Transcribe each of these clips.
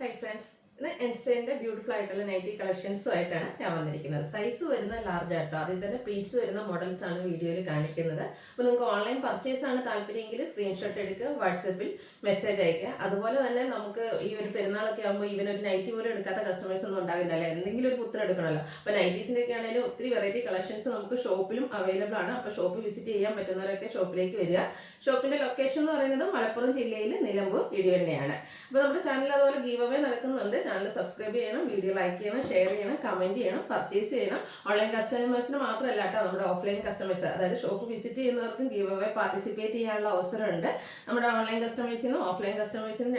Hi friends, ഇന്ന് എൻസ്റ്റൈൻ്റെ beautiful ആയിട്ടുള്ള nightie കളക്ഷൻസുമായിട്ടാണ് ഞാൻ വന്നിരിക്കുന്നത്. സൈസ് വരുന്ന ലാർജ് ആട്ടോ, അതിൽ തന്നെ പ്ലീറ്റ്സ് വരുന്ന മോഡൽസ് ആണ് വീഡിയോയിൽ കാണിക്കുന്നത്. അപ്പോൾ നിങ്ങൾക്ക് ഓൺലൈൻ പർച്ചേസ് ആണ് താല്പര്യമെങ്കിൽ സ്ക്രീൻഷോട്ട് എടുക്കുക, വാട്സപ്പിൽ മെസ്സേജ് അയക്കുക. അതുപോലെ തന്നെ നമുക്ക് ഈ ഒരു പെരുന്നാളൊക്കെ ആകുമ്പോൾ ഈവൻ ഒരു നൈറ്റി പോലും എടുക്കാത്ത കസ്റ്റമേഴ്സ് ഒന്നും ഉണ്ടാകില്ല അല്ലേ, എന്തെങ്കിലും ഒരു പുത്തൻ എടുക്കണമല്ലോ. അപ്പോൾ നൈറ്റീസിൻ്റെ ഒക്കെ ആണെങ്കിലും ഒത്തിരി വെറൈറ്റി കളക്ഷൻസ് നമുക്ക് ഷോപ്പിലും അവൈലബിൾ ആണ്. അപ്പോൾ ഷോപ്പ് വിസിറ്റ് ചെയ്യാൻ പറ്റുന്നവരൊക്കെ ഷോപ്പിലേക്ക് വരിക. ഷോപ്പിൻ്റെ ലൊക്കേഷൻ എന്ന് പറയുന്നത് മലപ്പുറം ജില്ലയിൽ നിലമ്പൂർ ഇടിവണ്ണയാണ്. അപ്പോൾ നമ്മുടെ ചാനൽ അതുപോലെ ഗീവ് അവേ നടക്കുന്നുണ്ട്. ചാനൽ സബ്സ്ക്രൈബ് ചെയ്യണം, വീഡിയോ ലൈക്ക് ചെയ്യണം, ഷെയർ ചെയ്യണം, കമൻറ്റ് ചെയ്യണം, പർച്ചേസ് ചെയ്യണം. ഓൺലൈൻ കസ്റ്റമേഴ്സിന് മാത്രമല്ല കേട്ടോ, നമ്മുടെ ഓഫ്ലൈൻ കസ്റ്റമേഴ്സ്, അതായത് ഷോപ്പ് വിസിറ്റ് ചെയ്യുന്നവർക്കും ഗീവ് അവേ പാർട്ടിസിപ്പേറ്റ് ചെയ്യാനുള്ള അവസരമുണ്ട്. നമ്മുടെ ഓൺലൈൻ കസ്റ്റമേഴ്സിനും ഓഫ്ലൈൻ കസ്റ്റമേഴ്സിനും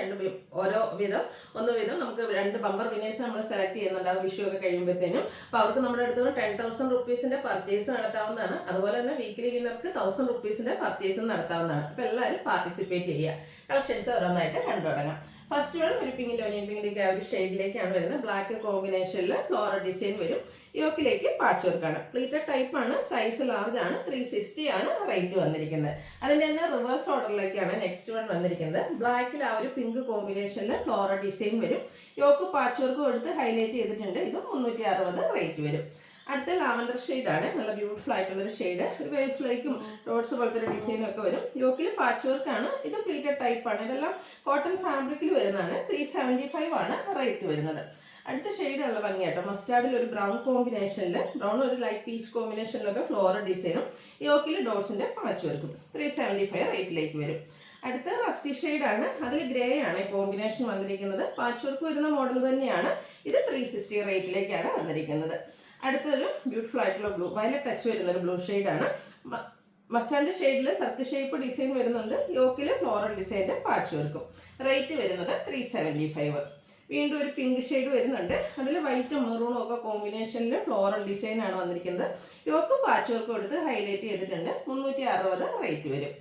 ഓരോ വീതം നമുക്ക് 2 ബമ്പർ വിന്നേഴ്സ് നമ്മൾ സെലക്ട് ചെയ്യുന്നുണ്ടാകും വിഷു ഒക്കെ കഴിയുമ്പോഴത്തേനും. അപ്പോൾ അവർക്ക് നമ്മുടെ അടുത്ത് നിന്ന് 10,000 റുപ്പീസിൻ്റെ പർച്ചേസ് നടത്താവുന്നതാണ്. അതുപോലെ തന്നെ വീക്കിലി വിന്നർക്ക് 1,000 റുപ്പീസിൻ്റെ പർച്ചേസും നടത്താവുന്നതാണ്. അപ്പോൾ എല്ലാവരും പാർട്ടിസിപ്പേറ്റ് ചെയ്യുക. കളക്ഷൻസ് ഓരോന്നായിട്ട് കണ്ടു തുടങ്ങാം. ഫസ്റ്റ് വൺ ഒരു പിങ്കിൻ്റെ ഒനിയൻ പിങ്കിൻ്റെ ഒരു ഷെയ്ഡിലേക്കാണ് വരുന്നത്. ബ്ലാക്ക് കോമ്പിനേഷനിൽ ഫ്ലോറൽ ഡിസൈൻ വരും. യോക്കിലേക്ക് പാച്ച് വർക്കാണ്. പ്ലീറ്റഡ് ടൈപ്പ് ആണ്, സൈസ് ലാർജ് ആണ്. 360 ആണ് റേറ്റ് വന്നിരിക്കുന്നത്. അതിൻ്റെ തന്നെ റിവേഴ്സ് ഓർഡറിലേക്കാണ് നെക്സ്റ്റ് വൺ വന്നിരിക്കുന്നത്. ബ്ലാക്കിൽ ആ ഒരു പിങ്ക് കോമ്പിനേഷനിൽ ഫ്ലോറൽ ഡിസൈൻ വരും. യോക്ക് പാച്ച് വർക്കും എടുത്ത് ഹൈലൈറ്റ് ചെയ്തിട്ടുണ്ട്. ഇത് 360 റേറ്റ് വരും. അടുത്ത ലാവൻഡർ ഷെയ്ഡാണ്. നല്ല ബ്യൂട്ടിഫുൾ ആയിട്ടുള്ളൊരു ഷെയ്ഡ്. ഒരു വേവ്സിലേക്കും ഡോട്ട്സ് പോലത്തെ ഒരു ഡിസൈനും ഒക്കെ വരും. യോക്കിൽ പാച്ച് വർക്കാണ്. ഇത് പ്ലീറ്റഡ് ടൈപ്പാണ്. ഇതെല്ലാം കോട്ടൺ ഫാബ്രിക്കിൽ വരുന്നതാണ്. 375 ആണ് റേറ്റ് വരുന്നത്. അടുത്ത ഷെയ്ഡ് നല്ല ഭംഗിയാട്ടോ. മസ്റ്റാർഡിൽ ഒരു ബ്രൗൺ കോമ്പിനേഷനിൽ, ബ്രൗൺ ഒരു ലൈറ്റ് പീച്ച് കോമ്പിനേഷനിലൊക്കെ ഫ്ലോറൽ ഡിസൈനും യോക്കിൽ ഡോട്ട്സിൻ്റെ പാച്ച് വർക്കും 375 റേറ്റിലേക്ക് വരും. അടുത്ത റസ്റ്റി ഷെയ്ഡാണ്. അതിൽ ഗ്രേ ആണ് കോമ്പിനേഷൻ വന്നിരിക്കുന്നത്. പാച്ച് വർക്ക് വരുന്ന മോഡൽ തന്നെയാണ്. ഇത് 360 റേറ്റിലേക്കാണ് വന്നിരിക്കുന്നത്. അടുത്തൊരു ബ്യൂട്ടിഫുൾ ആയിട്ടുള്ള ബ്ലൂ, വയലറ്റ് ടച്ച് വരുന്ന ഒരു ബ്ലൂ ഷെയ്ഡാണ്. മസ്റ്റാൻഡ് ഷെയ്ഡിൽ സർക്കിൾ ഷേപ്പ് ഡിസൈൻ വരുന്നുണ്ട്. യോക്കിൽ ഫ്ലോറൽ ഡിസൈൻ്റെ പാച്ച് വർക്കും. റേറ്റ് വരുന്നത് 375. വീണ്ടും ഒരു പിങ്ക് ഷെയ്ഡ് വരുന്നുണ്ട്. അതിൽ വൈറ്റും മെറൂണും ഒക്കെ കോമ്പിനേഷനിൽ ഫ്ലോറൽ ഡിസൈനാണ് വന്നിരിക്കുന്നത്. യോക്ക് പാച്ച് വർക്കും എടുത്ത് ഹൈലൈറ്റ് ചെയ്തിട്ടുണ്ട്. 360 റേറ്റ് വരും.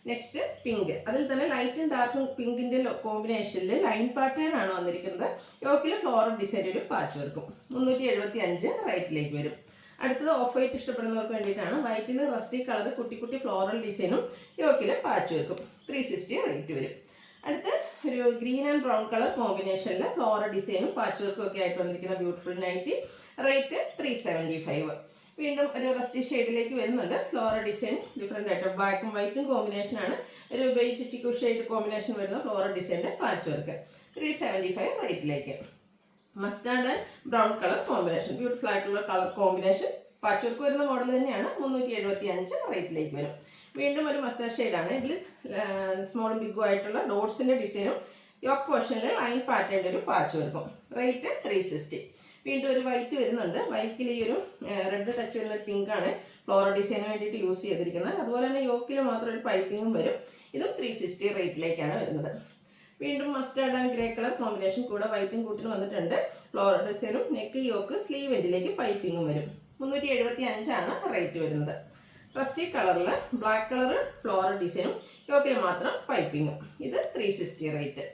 നെക്സ്റ്റ് പിങ്ക്, അതിൽ തന്നെ ലൈറ്റും ഡാർക്കും പിങ്കിൻ്റെ കോമ്പിനേഷനിൽ ലൈൻ പാറ്റേൺ ആണ് വന്നിരിക്കുന്നത്. യോക്കിൽ ഫ്ലോറൽ ഡിസൈൻ ഒരു പാച്ച് വർക്കും 375 റേറ്റിലേക്ക് വരും. അടുത്തത് ഓഫ് വൈറ്റ് ഇഷ്ടപ്പെടുന്നവർക്ക് വേണ്ടിയിട്ടാണ്. വൈറ്റിൽ റസ്റ്റി കളർ കുട്ടി കുട്ടി ഫ്ലോറൽ ഡിസൈനും യോക്കിൽ പാച്ച് വർക്കും 360 റേറ്റ് വരും. അടുത്ത് ഒരു ഗ്രീൻ ആൻഡ് ബ്രൗൺ കളർ കോമ്പിനേഷനിൽ ഫ്ലോറൽ ഡിസൈനും പാച്ച് വർക്കും ഒക്കെ ആയിട്ട് വന്നിരിക്കുന്ന ബ്യൂട്ടിഫുൾ നൈറ്റി. റേറ്റ് 375. വീണ്ടും ഒരു റസ്റ്റി ഷെയ്ഡിലേക്ക് വരുന്നുണ്ട്. ഫ്ലോറൽ ഡിസൈൻ ഡിഫറെൻ്റ് ആയിട്ട് ബ്ലാക്കും വൈറ്റും കോമ്പിനേഷനാണ്. ഒരു ബേജ് ചിക്കു ഷെയ്ഡ് കോമ്പിനേഷൻ വരുന്ന ഫ്ലോറൽ ഡിസൈൻ്റെ പാച്ച് വർക്ക് 375 റേറ്റിലേക്ക്. Mustard and brown colour combination, beautiful ആയിട്ടുള്ള കളർ കോമ്പിനേഷൻ. പാച്ച് വർക്ക് വരുന്ന മോഡൽ തന്നെയാണ്. 375 റേറ്റിലേക്ക് വരും. വീണ്ടും ഒരു മസ്റ്റാർഡ് ഷെയ്ഡാണ്. ഇതിൽ സ്മോളും ബിഗും ആയിട്ടുള്ള ഡോട്ട്സിൻ്റെ ഡിസൈനും യോക്ക് പോർഷനിൽ ലൈൻ പാറ്റേണിൻ്റെ ഒരു പാച്ച് വർക്കും. റേറ്റ് 360. വീണ്ടും ഒരു വൈറ്റ് വരുന്നുണ്ട്. വൈറ്റിൽ ഈ ഒരു റെഡ് ടച്ച് വരുന്ന പിങ്കാണ് ഫ്ലോറൽ ഡിസൈന് വേണ്ടിയിട്ട് യൂസ് ചെയ്തിരിക്കുന്നത്. അതുപോലെ തന്നെ യോക്കിൽ മാത്രം ഒരു പൈപ്പിങ്ങും വരും. ഇതും 360 റേറ്റിലേക്കാണ് വരുന്നത്. വീണ്ടും mustard and grey colour combination കൂടെ വൈറ്റും കൂട്ടിന് വന്നിട്ടുണ്ട്. ഫ്ലോറൽ ഡിസൈനും നെക്ക് യോക്ക് സ്ലീവ് എൻഡിലേക്ക് പൈപ്പിങ്ങും വരും. 375 ആണ് റേറ്റ് വരുന്നത്. റസ്റ്റി കളറിൽ ബ്ലാക്ക് കളർ ഫ്ലോറൽ ഡിസൈനും യോക്കിൽ മാത്രം പൈപ്പിങ്ങും. ഇത് 360 റേറ്റ്.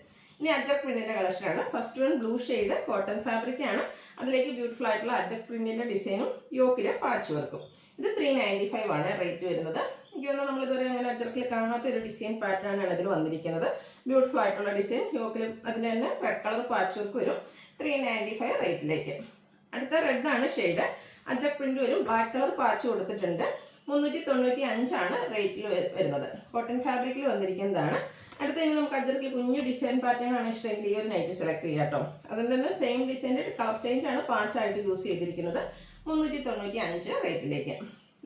ഇനി അജക് പ്രിന്റിന്റെ കളക്ഷനാണ്. First one blue shade cotton fabric ആണ്. അതിലേക്ക് ബ്യൂട്ടിഫുൾ ആയിട്ടുള്ള അജക് പ്രിന്റിന്റെ ഡിസൈനും യോക്കിലെ പാച്ച് വർക്കും. ഇത് 395 ആണ് റേറ്റ് വരുന്നത്. എനിക്ക് തോന്നുന്നു നമ്മളിതുവരെ അങ്ങനെ അജക്കിൽ കാണാത്ത ഒരു ഡിസൈൻ പാറ്റേൺ ആണ് ഇതിൽ വന്നിരിക്കുന്നത്. ബ്യൂട്ടിഫുൾ ആയിട്ടുള്ള ഡിസൈൻ യോക്കിൽ അതിൻ്റെ തന്നെ റെഡ് കളർ പാച്ച് വർക്ക് വരും. 395 റേറ്റിലേക്ക്. അടുത്ത റെഡ് ആണ് ഷെയ്ഡ്. അജക് പ്രിന്റ് വരും. ബ്ലാക്ക് കളർ പാച്ച് കൊടുത്തിട്ടുണ്ട്. 395 ആണ് റേറ്റിൽ വരുന്നത്. കോട്ടൺ ഫാബ്രിക്കിൽ വന്നിരിക്കുന്നതാണ്. അടുത്ത ഇനി നമുക്ക് അജർക്കിൽ കുഞ്ഞു ഡിസൈൻ പാറ്റേൺ ആണ് ഇഷ്ടമെങ്കിൽ ഈ ഒരു നൈറ്റ് സെലക്ട് ചെയ്യാം കേട്ടോ. അതുകൊണ്ട് തന്നെ സെയിം ഡിസൈൻ്റെ കളർ ചേഞ്ച് ആണ് പാച്ചായിട്ട് യൂസ് ചെയ്തിരിക്കുന്നത്. 395 റേറ്റിലേക്ക്.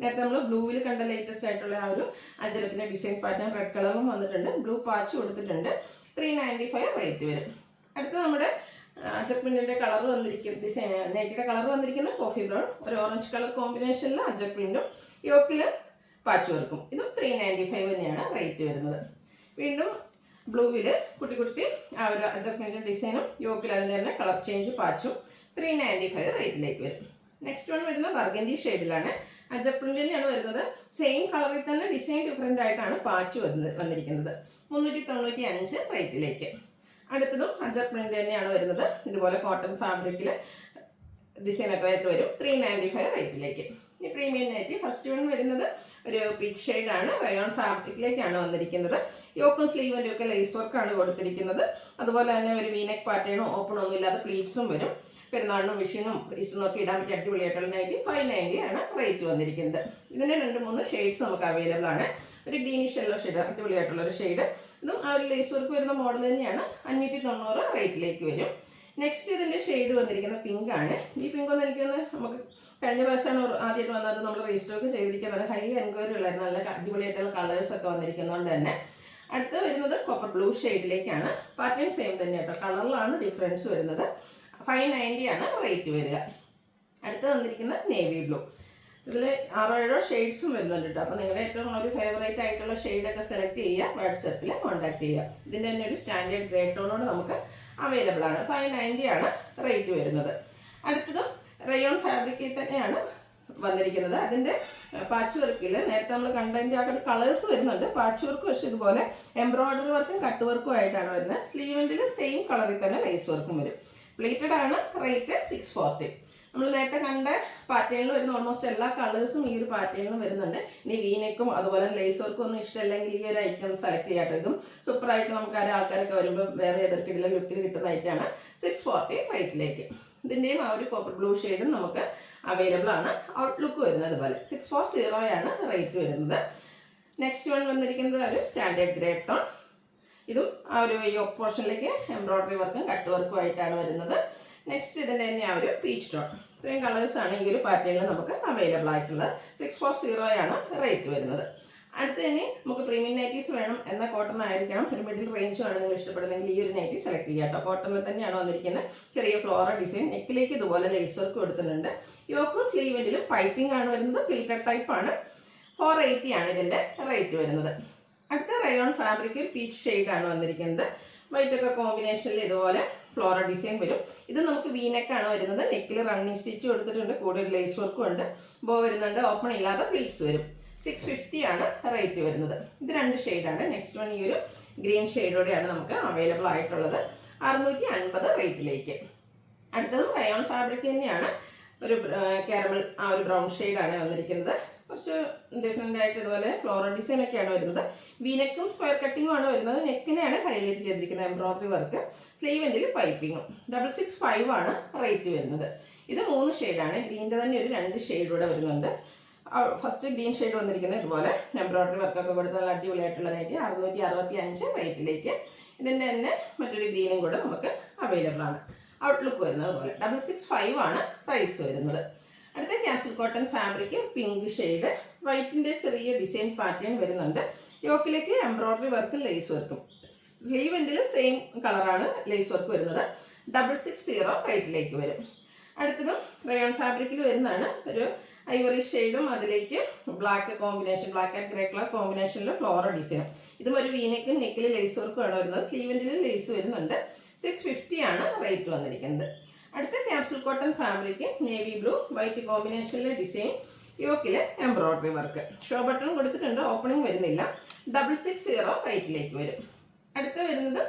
നേരത്തെ നമ്മൾ ബ്ലൂവിൽ കണ്ട ലേറ്റസ്റ്റ് ആയിട്ടുള്ള ആ ഒരു അജർക്കിൻ്റെ ഡിസൈൻ പാറ്റേൺ റെഡ് കളറും വന്നിട്ടുണ്ട്. ബ്ലൂ പാച്ച് കൊടുത്തിട്ടുണ്ട്. 395 റേറ്റ് വരും. അടുത്ത നമ്മുടെ അജക് പ്രിന്റിൻ്റെ കളർ വന്നിരിക്കുന്ന ഡിസൈൻ നൈറ്റിയുടെ കളർ വന്നിരിക്കുന്ന കോഫി ബ്രൗൺ, ഒരു ഓറഞ്ച് കളർ കോമ്പിനേഷനിൽ അജക് പ്രിന്റും യോക്കിൽ പാച്ച് വർക്കും. ഇതും 395 തന്നെയാണ് റേറ്റ് വരുന്നത്. വീണ്ടും ബ്ലൂവിൽ കുട്ടി കുട്ടി ആ ഒരു അജക് പ്രിന്റിൻ്റെ ഡിസൈനും യോക്കിൽ അതിൻ്റെ തന്നെ കളർ ചേഞ്ച് പാച്ചും 395 റേറ്റിലേക്ക് വരും. നെക്സ്റ്റ് വൺ വരുന്ന ബർഗൻഡി ഷെയ്ഡിലാണ്. അജക് പ്രിന്റിലാണ് വരുന്നത്. സെയിം കളറിൽ തന്നെ ഡിസൈൻ ഡിഫറെൻ്റ് ആയിട്ടാണ് പാച്ച് വന്നിരിക്കുന്നത്. 395 റേറ്റിലേക്ക്. അടുത്തതും അജക് പ്രിന്റ് തന്നെയാണ് വരുന്നത്. ഇതുപോലെ കോട്ടൺ ഫാബ്രിക്കിൽ ഡിസൈനൊക്കെ ആയിട്ട് വരും. 395 റേറ്റിലേക്ക്. ഈ പ്രീമിയം നൈറ്റി ഫസ്റ്റ് വൺ വരുന്നത് ഒരു പീച്ച് ഷെയ്ഡാണ്. റയോൺ ഫാബ്രിക്കിലേക്കാണ് വന്നിരിക്കുന്നത്. യോക്കും സ്ലീവിൻ്റെ ഒക്കെ ലേസ് വർക്കാണ് കൊടുത്തിരിക്കുന്നത്. അതുപോലെ തന്നെ ഒരു വീനെക്ക് പാറ്റേണും ഓപ്പണൊന്നും ഇല്ലാതെ പ്ലീറ്റ്സും വരും. പെരുന്നാളിനും വിഷുവിനും ഈസ്റ്ററിനും ഒക്കെ ഇടാൻ പറ്റിയ അടിപൊളിയായിട്ടുള്ള നൈറ്റി 590 ആണ് റേറ്റ് വന്നിരിക്കുന്നത്. ഇതിൻ്റെ 2-3 ഷെയ്ഡ്സ് നമുക്ക് അവൈലബിൾ ആണ്. ഒരു ഗ്രീനിഷ് യെല്ലോ ഷെയ്ഡ്, അടിപൊളിയായിട്ടുള്ള ഒരു ഷെയ്ഡ്. ഇതും ആ ഒരു ലേസ് വർക്ക് വരുന്ന മോഡൽ തന്നെയാണ്. 590 റേറ്റിലേക്ക് വരും. നെക്സ്റ്റ് ഇതിൻ്റെ ഷെയ്ഡ് വന്നിരിക്കുന്ന പിങ്ക് ആണ്. ഈ പിങ്ക് ഒന്ന് എനിക്കൊന്ന് നമുക്ക് കഴിഞ്ഞ പ്രാവശ്യമാണ് ആദ്യമായിട്ട് വന്നത്. നമ്മൾ റീസ്റ്റോക്ക് ചെയ്തിരിക്കുന്നത് ഹൈ എൻക്വയറി ഉള്ളായിരുന്നു. നല്ല അടിപൊളിയായിട്ടുള്ള കളേഴ്സൊക്കെ വന്നിരിക്കുന്നതുകൊണ്ട് തന്നെ. അടുത്ത് വരുന്നത് കോപ്പർ ബ്ലൂ ഷെയ്ഡിലേക്കാണ്. പാറ്റേൺ സെയിം തന്നെ കേട്ടോ, കളറിലാണ് ഡിഫറൻസ് വരുന്നത്. 590 ആണ് റേറ്റ് വരിക. അടുത്ത് വന്നിരിക്കുന്ന നേവി ബ്ലൂ. ഇതിൽ 6-7 ഷെയ്ഡ്സും വരുന്നുണ്ട് കേട്ടോ. അപ്പോൾ നിങ്ങളുടെ ഏറ്റവും ഒരു ഫേവറേറ്റ് ആയിട്ടുള്ള ഷെയ്ഡൊക്കെ സെലക്ട് ചെയ്യുക, വാട്സപ്പിൽ കോൺടാക്ട് ചെയ്യുക. ഇതിൻ്റെ തന്നെ ഒരു സ്റ്റാൻഡേർഡ് ഗ്രേ ടോണോട് നമുക്ക് അവൈലബിൾ ആണ്. 590 ആണ് റേറ്റ് വരുന്നത്. അടുത്തതും റയോൺ ഫാബ്രിക്കിൽ തന്നെയാണ് വന്നിരിക്കുന്നത്. അതിൻ്റെ പാച്ച് വർക്കിൽ നേരത്തെ നമ്മൾ കണ്ടതിൻ്റെ ആ കളേഴ്സ് വരുന്നുണ്ട്. പാച്ച് വർക്ക് പക്ഷേ ഇതുപോലെ എംബ്രോയിഡറി വർക്കും കട്ട് വർക്കും ആയിട്ടാണ് വരുന്നത്. സ്ലീവെൻറ്റിൽ സെയിം കളറിൽ തന്നെ ലേസ് വർക്കും വരും. പ്ലീറ്റഡ് ആണ്. റേറ്റ് 640. നമ്മൾ നേരത്തെ കണ്ട പാറ്റേണിൽ വരുന്ന ഓൾമോസ്റ്റ് എല്ലാ കളേഴ്സും ഈ ഒരു പാറ്റേണിലും വരുന്നുണ്ട്. ഇനി വീനെക്കും അതുപോലെ ലേസ് വർക്കും ഒന്നും ഇഷ്ടമല്ലെങ്കിൽ ഈ ഒരു ഐറ്റം സെലക്ട് ചെയ്യാട്ടോ. ഇതും സൂപ്പറായിട്ട് നമുക്ക് ആൾക്കാരൊക്കെ വരുമ്പോൾ വേറെ ഏതൊക്കെയുള്ള ലുക്കിൽ കിട്ടുന്ന ഐറ്റമാണ്. 640 റേറ്റിലേക്ക്. ഇതിൻ്റെയും ആ ഒരു കോപ്പർ ബ്ലൂ ഷെയ്ഡും നമുക്ക് അവൈലബിൾ ആണ്. ഔട്ട്ലുക്ക് വരുന്നത് പോലെ 640 ആണ് റേറ്റ് വരുന്നത്. നെക്സ്റ്റ് വൺ വന്നിരിക്കുന്നത് ഒരു സ്റ്റാൻഡേർഡ് ഗ്രേ ടോൺ. ഇതും ആ ഒരു യോക്ക് പോർഷനിലേക്ക് എംബ്രോയിഡറി വർക്കും കട്ട് വർക്കും ആയിട്ടാണ് വരുന്നത്. നെക്സ്റ്റ് ഇതിൻ്റെ തന്നെ ആ ഒരു പീച്ച് ടോൺ. ഇത്രയും കളേഴ്സാണ് ഈ ഒരു പാറ്റേണിൽ നമുക്ക് അവൈലബിൾ ആയിട്ടുള്ളത്. 640 ആണ് റേറ്റ് വരുന്നത്. അടുത്ത് തന്നെ നമുക്ക് പ്രീമിയം നൈറ്റീസ് വേണം എന്നാൽ കോട്ടൺ ആയിരിക്കണം. ഒരു മിഡിൽ റേഞ്ച് ആണ് നിങ്ങൾ ഇഷ്ടപ്പെടുന്നെങ്കിൽ ഈ ഒരു നൈറ്റി സെലക്ട് ചെയ്യുക കേട്ടോ. കോട്ടണിൽ തന്നെയാണ് വന്നിരിക്കുന്നത്. ചെറിയ ഫ്ലോറൽ ഡിസൈൻ, നെക്കിലേക്ക് ഇതുപോലെ ലേസ് വർക്ക് കൊടുത്തിട്ടുണ്ട്. യോക്കും സ്ലീവെൻറ്റിലും പൈപ്പിംഗ് ആണ് വരുന്നത്. പ്ലീറ്റഡ് ടൈപ്പ് ആണ്. 480 ആണ് ഇതിൻ്റെ റേറ്റ് വരുന്നത്. അടുത്ത റയോൺ ഫാബ്രിക് പീച്ച് ഷെയ്ഡാണ് വന്നിരിക്കുന്നത്. വൈറ്റ് ഒക്കെ കോമ്പിനേഷനിൽ ഇതുപോലെ ഫ്ലോറൽ ഡിസൈൻ വരും. ഇത് നമുക്ക് വീനെക്കാണ് വരുന്നത്. നെക്കിൽ റണ്ണിങ് സ്റ്റിച്ച് കൊടുത്തിട്ടുണ്ട്. കൂടെ ഒരു ലേസ് വർക്കും ഉണ്ട്. ബോ വരുന്നുണ്ട്. ഓപ്പൺ ഇല്ലാതെ പ്ലീറ്റ്സ് വരും. 650 ആണ് റേറ്റ് വരുന്നത്. ഇത് 2 ഷെയ്ഡാണ്. നെക്സ്റ്റ് വൺ ഈ ഒരു ഗ്രീൻ ഷെയ്ഡോടെയാണ് നമുക്ക് അവൈലബിൾ ആയിട്ടുള്ളത്. 650 റേറ്റിലേക്ക്. അടുത്തതും റയോൺ ഫാബ്രിക് തന്നെയാണ്. ഒരു കാരമൽ ആ ഒരു ബ്രൗൺ ഷെയ്ഡാണ് വന്നിരിക്കുന്നത്. കുറച്ച് ഡിഫറെൻ്റ് ആയിട്ട് ഇതുപോലെ ഫ്ലോറൽ ഡിസൈൻ ഒക്കെയാണ് വരുന്നത്. വീനെക്കും സ്ക്വയർ കട്ടിങ്ങും ആണ് വരുന്നത്. നെക്കിനെയാണ് ഹൈലൈറ്റ് ചെയ്തിരിക്കുന്നത് എംബ്രോയിഡറി വർക്ക്. സ്ലീവെൻറ്റിൽ പൈപ്പിങ്ങും. 665 ആണ് റേറ്റ് വരുന്നത്. ഇത് 3 ഷെയ്ഡാണ്. ഗ്രീൻ്റെ തന്നെ ഒരു 2 ഷെയ്ഡൂടെ വരുന്നുണ്ട്. ഫസ്റ്റ് ഗ്രീൻ ഷെയ്ഡ് വന്നിരിക്കുന്നത് ഇതുപോലെ എംബ്രോയിഡറി വർക്കൊക്കെ കൊടുത്ത് നല്ല അടിപൊളിയായിട്ടുള്ള നൈറ്റി 665 റേറ്റിലേക്ക്. ഇതിൻ്റെ തന്നെ മറ്റൊരു ഗ്രീനും കൂടെ നമുക്ക് അവൈലബിൾ ആണ്. ഔട്ട്ലുക്ക് വരുന്നത് പോലെ 665 ആണ് പ്രൈസ് വരുന്നത്. അടുത്ത capsule cotton fabric pink shade. വൈറ്റിൻ്റെ ചെറിയ ഡിസൈൻ പാറ്റേൺ വരുന്നുണ്ട്. യോക്കിലേക്ക് എംബ്രോയിഡറി വർക്കും ലേസ് വർക്കും. സ്ലീവെൻറ്റിൽ സെയിം കളറാണ് ലേസ് വർക്ക് വരുന്നത്. 660 റേറ്റിലേക്ക് വരും. അടുത്തതും റയോൺ ഫാബ്രിക്കിൽ വരുന്നതാണ്. ഒരു ഐവറി ഷെയ്ഡും അതിലേക്ക് black combination, black and grey colour കോമ്പിനേഷനിൽ ഫ്ലോറൽ ഡിസൈനും. ഇതും ഒരു വീനെക്കും നെക്കിൽ ലേസ് വർക്കുമാണ് വരുന്നത്. സ്ലീവെൻറ്റിൽ ലേസ് വരുന്നുണ്ട്. 650 ആണ് റേറ്റ് വന്നിരിക്കുന്നത്. അടുത്ത capsule cotton fabric navy blue white കോമ്പിനേഷനിലെ ഡിസൈൻ. യോക്കിൽ എംബ്രോയിഡറി വർക്ക്. ഷോ ബട്ടൺ കൊടുത്തിട്ടുണ്ട്. ഓപ്പണിംഗ് വരുന്നില്ല. 660 റേറ്റിലേക്ക് വരും. അടുത്ത വരുന്നത്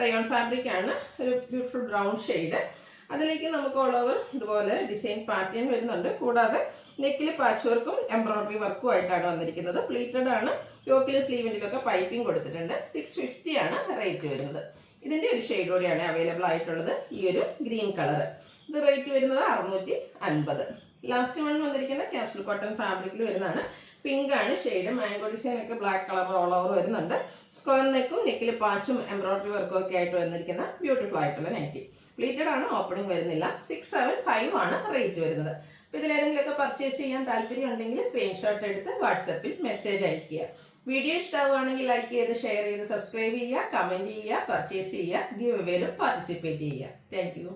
റയോൺ ഫാബ്രിക് ആണ്. ഒരു ബ്യൂട്ടിഫുൾ ബ്രൗൺ ഷെയ്ഡ്. അതിലേക്ക് നമുക്ക് ഓൾ ഓവർ ഇതുപോലെ ഡിസൈൻ പാറ്റേൺ വരുന്നുണ്ട്. കൂടാതെ നെക്കിൽ പാച്ച് വർക്കും എംബ്രോയിഡറി വർക്കും ആയിട്ടാണ് വന്നിരിക്കുന്നത്. പ്ലീറ്റഡ് ആണ്. യോക്കിലും സ്ലീവിൻ്റിലൊക്കെ പൈപ്പിംഗ് കൊടുത്തിട്ടുണ്ട്. 650 ആണ് റേറ്റ് വരുന്നത്. ഇതിൻ്റെ ഒരു ഷെയ്ഡോടെയാണ് അവൈലബിൾ ആയിട്ടുള്ളത്. ഈ ഒരു ഗ്രീൻ കളർ. ഇത് റേറ്റ് വരുന്നത് 650. ലാസ്റ്റ് വൺ വന്നിരിക്കുന്ന ക്യാപ്സൂൾ കോട്ടൺ ഫാബ്രിക്കിൽ വരുന്നതാണ്. പിങ്ക് ആണ് ഷെയ്ഡ്. മാംഗോ ഡിസൈൻ ഒക്കെ ബ്ലാക്ക് കളർ ഓൾ ഓവർ വരുന്നുണ്ട്. സ്ക്വയർ നെക്കും നെക്കിൽ പാച്ചും എംബ്രോയിഡറി വർക്കും ഒക്കെ ആയിട്ട് വന്നിരിക്കുന്ന ബ്യൂട്ടിഫുൾ ആയിട്ടുള്ള നൈറ്റി. പ്ലീറ്റഡ് ആണ്. ഓപ്പണിംഗ് വരുന്നില്ല. 675 ആണ് റേറ്റ് വരുന്നത്. അപ്പോൾ ഇതിലേതെങ്കിലുമൊക്കെ പർച്ചേസ് ചെയ്യാൻ താല്പര്യം ഉണ്ടെങ്കിൽ സ്ക്രീൻഷോട്ട് എടുത്ത് വാട്സപ്പിൽ മെസ്സേജ് അയയ്ക്കുക. വീഡിയോ ഇഷ്ടമാവുകയാണെങ്കിൽ ലൈക്ക് ചെയ്ത് ഷെയർ ചെയ്ത് സബ്സ്ക്രൈബ് ചെയ്യുക, കമൻറ്റ് ചെയ്യുക, പർച്ചേസ് ചെയ്യുക, ഗിവ് അവേയിൽ പാർട്ടിസിപ്പേറ്റ് ചെയ്യുക. Thank you.